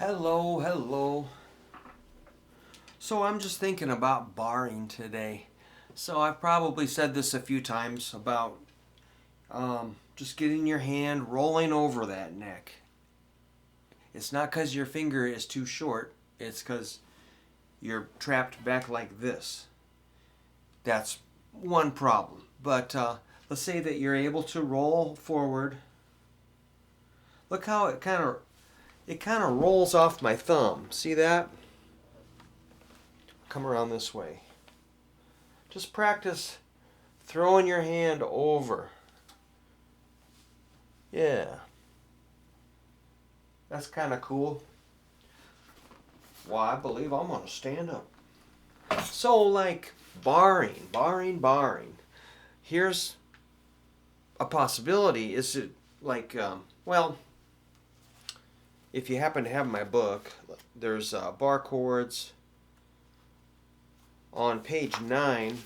Hello, hello. So I'm just thinking about barring today. So I've probably said this a few times about just getting your hand rolling over that neck. It's not because your finger is too short. It's because you're trapped back like this. That's one problem. But let's say that you're able to roll forward. Look how it kind of rolls off my thumb. See that? Come around this way. Just practice throwing your hand over. Yeah. That's kind of cool. Well, I believe I'm going to stand up. So, like, barring. Here's a possibility. Is it like, if you happen to have my book, there's Barre Chords on page 9.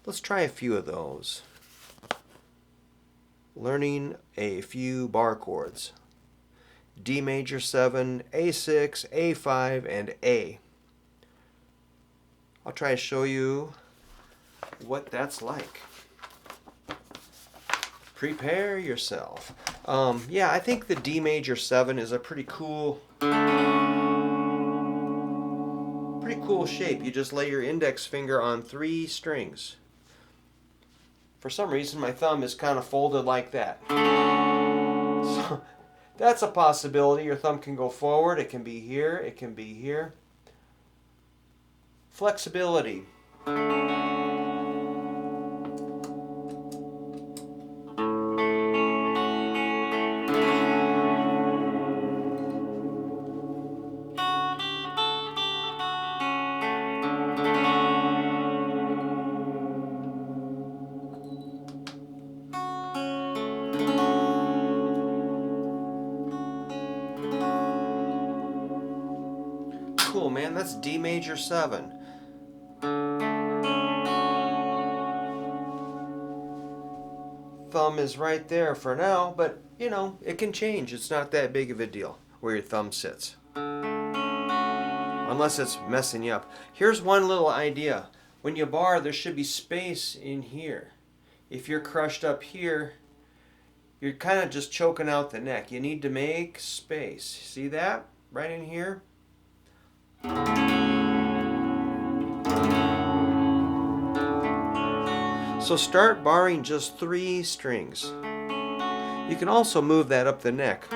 Let's try a few of those. Learning a few bar chords. D major 7, A6, A5, and A. I'll try to show you what that's like. Prepare yourself. Yeah, I think the D major 7 is a pretty cool shape. You just lay your index finger on 3 strings. For some reason, my thumb is kind of folded like that. So that's a possibility. Your thumb can go forward. It can be here. It can be here. Flexibility. Cool, man. That's D major 7. Thumb is right there for now, but you know, it can change. It's not that big of a deal where your thumb sits. Unless it's messing you up. Here's one little idea. When you bar, there should be space in here. If you're crushed up here, you're kind of just choking out the neck. You need to make space. See that? Right in here. So start barring just 3 strings. You can also move that up the neck.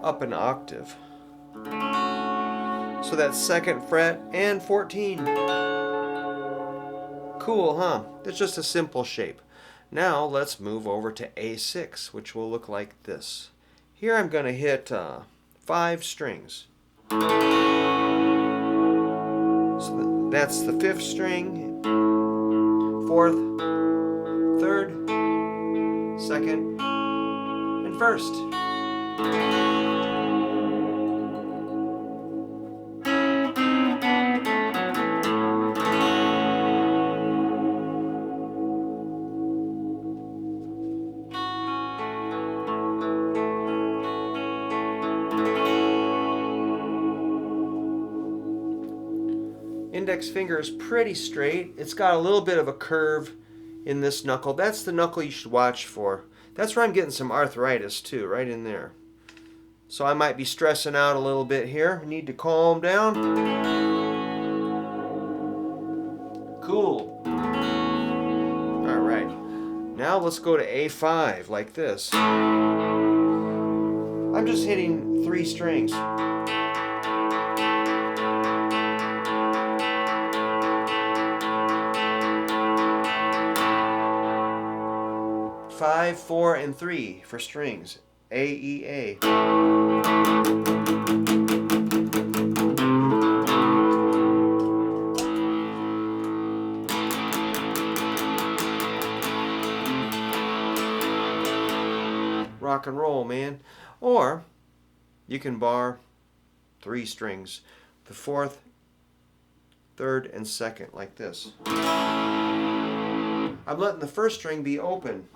Up an octave. So that's 2nd fret and 14. Cool, huh? It's just a simple shape. Now let's move over to A6, which will look like this. Here I'm going to hit 5 strings. So that's the 5th string, 4th, 3rd, 2nd, and 1st. Index finger is pretty straight. It's got a little bit of a curve in this knuckle. That's the knuckle you should watch for. That's where I'm getting some arthritis too, right in there. So I might be stressing out a little bit here. I need to calm down. Cool. All right. Now let's go to A5 like this. I'm just hitting 3 strings. 5, 4, and 3 for strings. A, E, A. Rock and roll, man. Or you can bar 3 strings. the 4th, 3rd, and 2nd, like this. I'm letting the 1st string be open.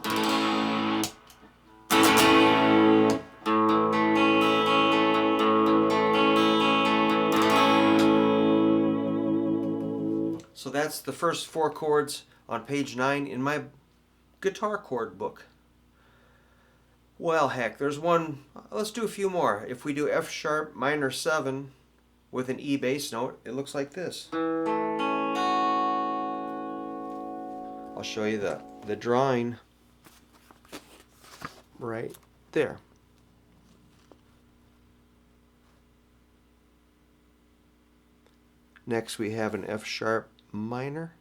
So that's the first 4 chords on page 9 in my guitar chord book. Well, heck, there's one. Let's do a few more. If we do F sharp minor 7 with an E bass note, it looks like this. I'll show you the drawing right there. Next we have an F sharp minor,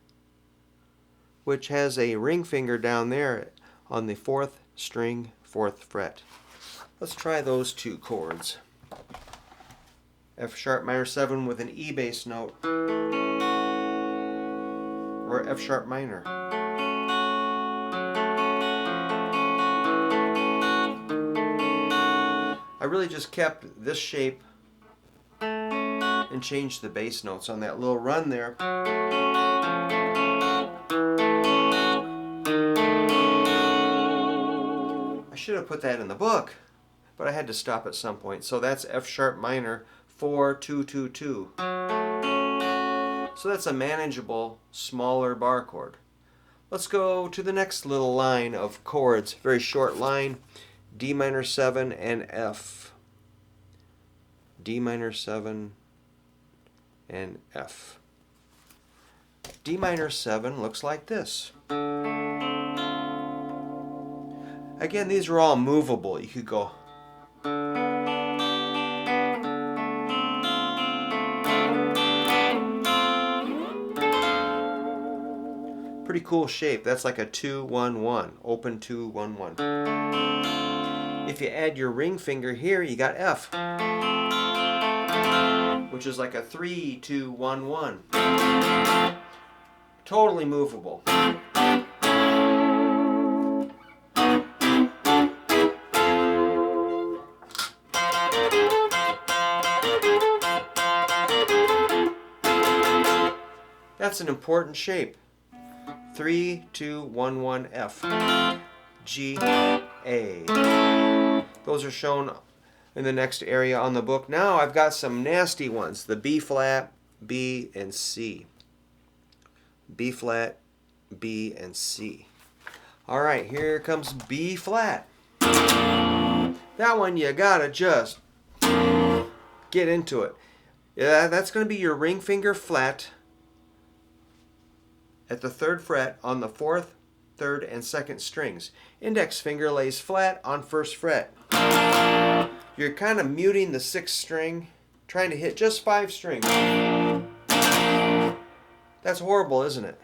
which has a ring finger down there on the 4th string, 4th fret. Let's try those 2 chords. F sharp minor 7 with an E bass note, or F sharp minor. I really just kept this shape and changed the bass notes on that little run there. I should have put that in the book, but I had to stop at some point. So that's F sharp minor 4 2 2 2. So that's a manageable, smaller bar chord. Let's go to the next little line of chords. Very short line. D minor 7 and F. D minor 7 and F. D minor 7 looks like this. Again, these are all movable. You could go. Pretty cool shape. That's like a 2-1-1. Open 2-1-1. If you add your ring finger here, you got F, which is like a 3-2-1-1. Totally movable. That's an important shape. 3-2-1-1 F. G, A. Those are shown in the next area on the book. Now I've got some nasty ones. The B flat, B, and C. B flat, B, and C. Alright, here comes B flat. That one you gotta just get into it. Yeah, that's going to be your ring finger flat at the 3rd fret on the 4th, 3rd, and 2nd strings. Index finger lays flat on 1st fret. You're kind of muting the 6th string, trying to hit just 5 strings. That's horrible, isn't it?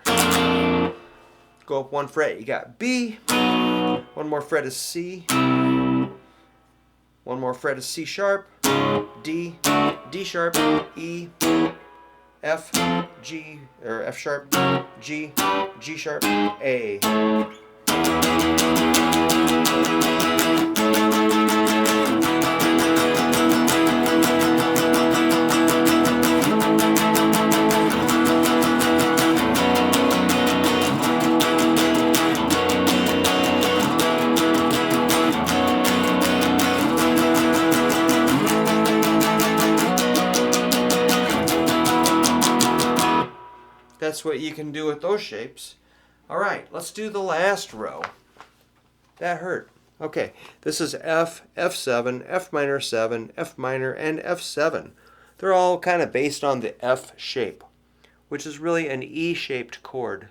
Go up 1 fret, you got B. 1 more fret is C. 1 more fret is C sharp, D, D sharp, E, F, G, or F sharp, G, G sharp, A. That's what you can do with those shapes. Alright, let's do the last row. That hurt. Okay, this is F, F7, F minor 7, F minor, and F7. They're all kind of based on the F shape, which is really an E-shaped chord.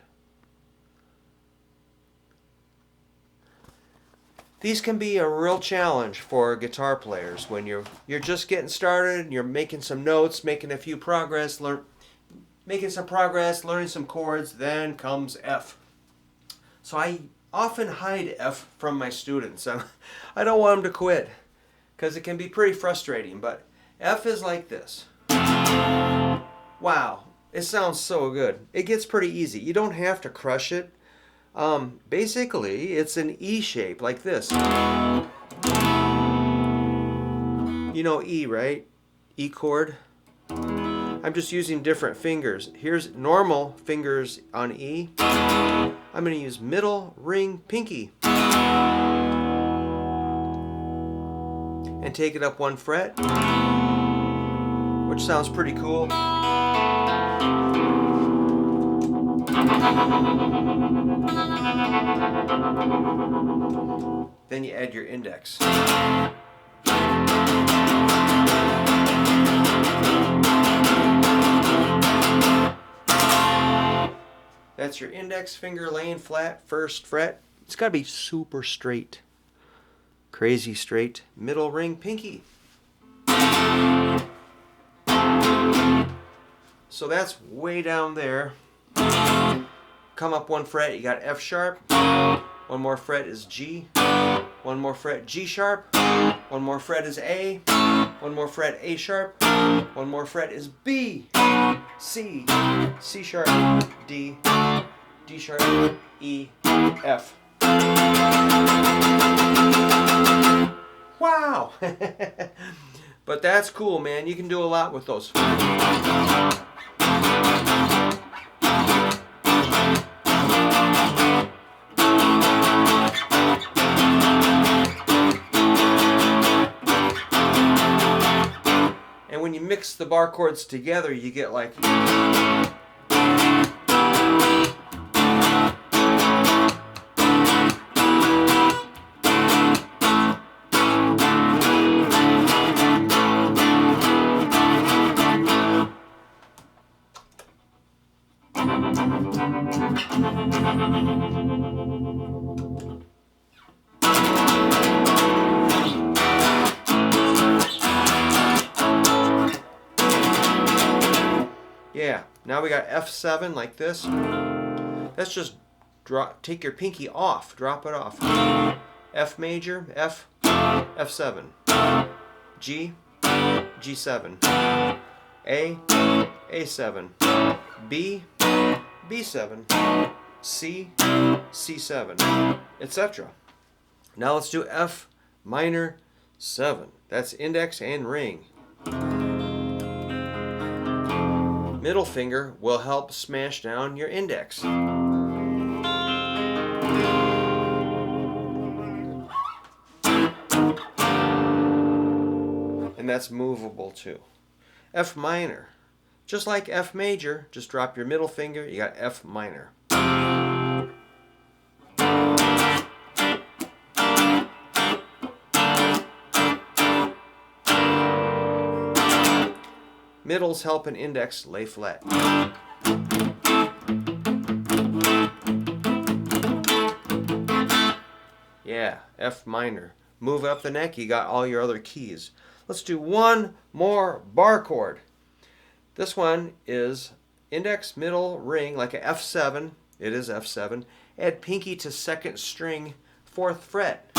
These can be a real challenge for guitar players when you're just getting started and you're making some notes, making a few progress, learning some chords, then comes F. So I often hide F from my students. I don't want them to quit because it can be pretty frustrating, but F is like this. Wow, it sounds so good. It gets pretty easy. You don't have to crush it. Basically, it's an E shape like this. You know E, right? E chord. I'm just using different fingers. Here's normal fingers on E. I'm going to use middle, ring, pinky. And take it up 1 fret, which sounds pretty cool. Then you add your index. That's your index finger laying flat, 1st fret. It's got to be super straight. Crazy straight. Middle ring, pinky. So that's way down there. Come up 1 fret, you got F sharp. 1 more fret is G. 1 more fret, G sharp. 1 more fret is A. 1 more fret, A sharp. 1 more fret is B. C. C sharp, D. D sharp, E, F. Wow! But that's cool, man. You can do a lot with those. And when you mix the bar chords together, you get like... Yeah, now we got F7 like this. Let's just take your pinky off, drop it off. F major, F, F7. G, G7. A, A7. B, B7. C, C7, etc. Now let's do F minor 7. That's index and ring. Middle finger will help smash down your index. And that's movable too. F minor. Just like F major, just drop your middle finger, you got F minor. Middles help an index lay flat. Yeah, F minor. Move up the neck, you got all your other keys. Let's do one more bar chord. This one is index, middle, ring, like a F7. It is F7. Add pinky to 2nd string, 4th fret.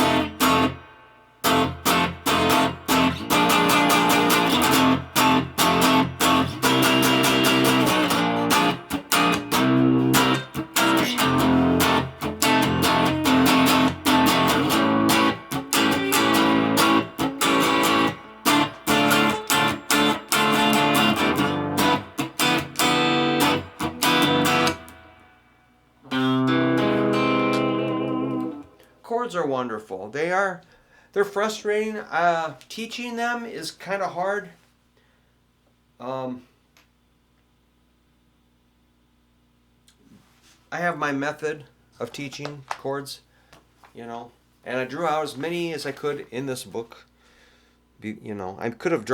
Chords are wonderful. They're frustrating. Teaching them is kind of hard. I have my method of teaching chords, and I drew out as many as I could in this book. I could have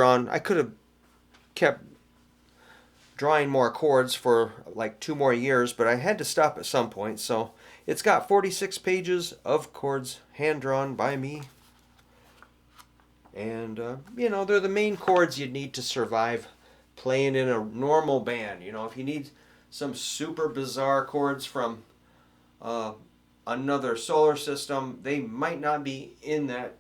kept drawing more chords for like 2 more years, but I had to stop at some point. So it's got 46 pages of chords hand drawn by me. And, they're the main chords you'd need to survive playing in a normal band. If you need some super bizarre chords from another solar system, they might not be in that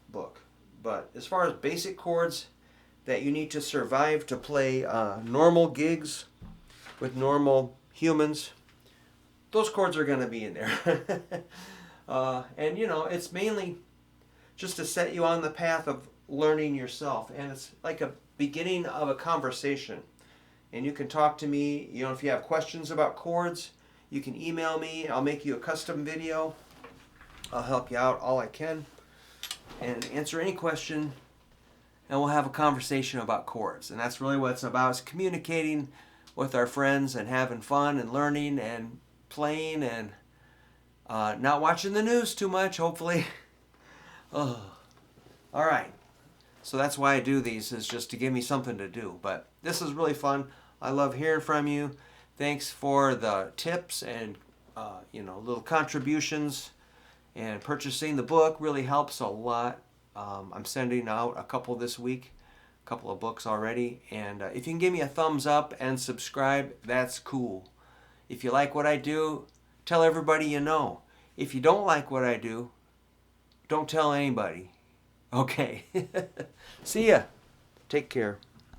book. But as far as basic chords that you need to survive to play normal gigs with normal humans, those chords are going to be in there. And it's mainly just to set you on the path of learning yourself, and it's like a beginning of a conversation. and you can talk to me. You know, if you have questions about chords, you can email me. I'll make you a custom video. I'll help you out all I can and answer any question, and we'll have a conversation about chords. And that's really what it's about, is communicating with our friends and having fun and learning and playing and not watching the news too much, hopefully. Oh. All right. So that's why I do these, is just to give me something to do. But this is really fun. I love hearing from you. Thanks for the tips and little contributions. And purchasing the book really helps a lot. I'm sending out a couple this week, a couple of books already. And if you can give me a thumbs up and subscribe, that's cool. If you like what I do, tell everybody you know. If you don't like what I do, don't tell anybody. Okay. See ya. Take care.